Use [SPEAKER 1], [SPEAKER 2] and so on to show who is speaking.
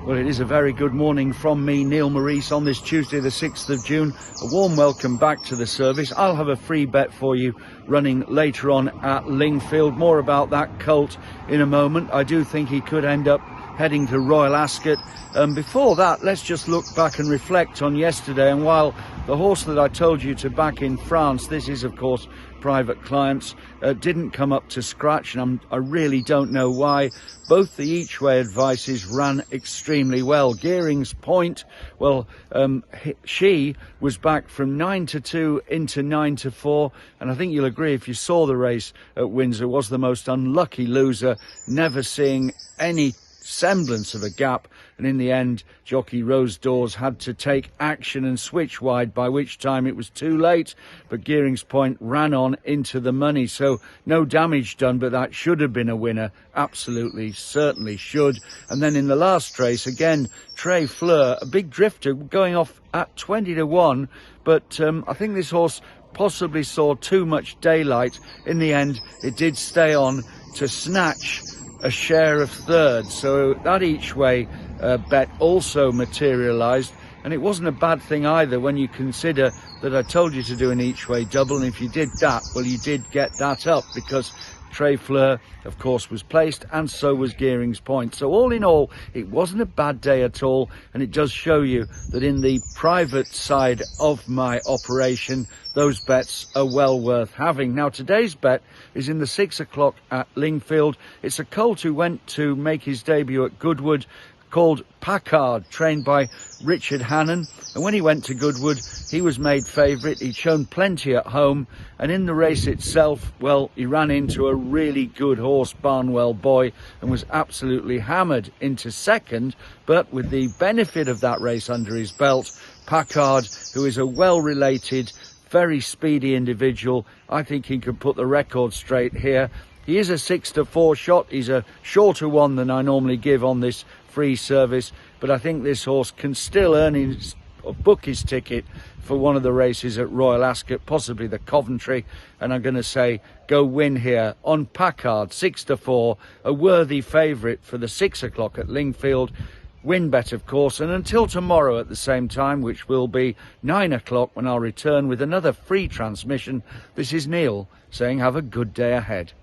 [SPEAKER 1] Well, it is a very good morning from me, Neil Morrice, on this Tuesday the 6th of June. A warm welcome back to the service. I'll have a free bet for you running later on at Lingfield. More about that colt in a moment. I do think he could end up heading to Royal Ascot. Before that, let's just look back and reflect on yesterday. And while the horse that I told you to back in France, this is of course private clients, didn't come up to scratch, and I really don't know why. Both the each way advices ran extremely well. Gearing's Point, well, she was back from 9-2 into 9-4, and I think you'll agree, if you saw the race at Windsor, was the most unlucky loser, never seeing any semblance of a gap, and in the end jockey Rose Dawes had to take action and switch wide, by which time it was too late. But Gearing's Point ran on into the money, so no damage done, but that should have been a winner, absolutely, certainly should. And then in the last race again, Trey Fleur, a big drifter, going off at 20-1, but I think this horse possibly saw too much daylight. In the end it did stay on to snatch a share of third, so that each way bet also materialised, and it wasn't a bad thing either when you consider that I told you to do an each way double, and if you did that, well, you did get that up, because Trey Fleur of course was placed, and so was Gearing's Point. So all in all, it wasn't a bad day at all, and it does show you that in the private side of my operation, those bets are well worth having. Now today's bet is in the 6 o'clock at Lingfield. It's a colt who went to make his debut at Goodwood, called Packard, trained by Richard Hannon, and when he went to Goodwood he was made favourite. He'd shown plenty at home, and in the race itself, well, he ran into a really good horse, Barnwell Boy, and was absolutely hammered into second. But with the benefit of that race under his belt, Packard, who is a well-related, very speedy individual, I think he could put the record straight here. He is a 6-4 shot. He's a shorter one than I normally give on this free service, but I think this horse can still book his ticket for one of the races at Royal Ascot, possibly the Coventry, and I'm going to say go win here on Packard, 6-4, a worthy favourite for the 6 o'clock at Lingfield. Win bet, of course, and until tomorrow at the same time, which will be 9 o'clock, when I'll return with another free transmission, this is Neil saying have a good day ahead.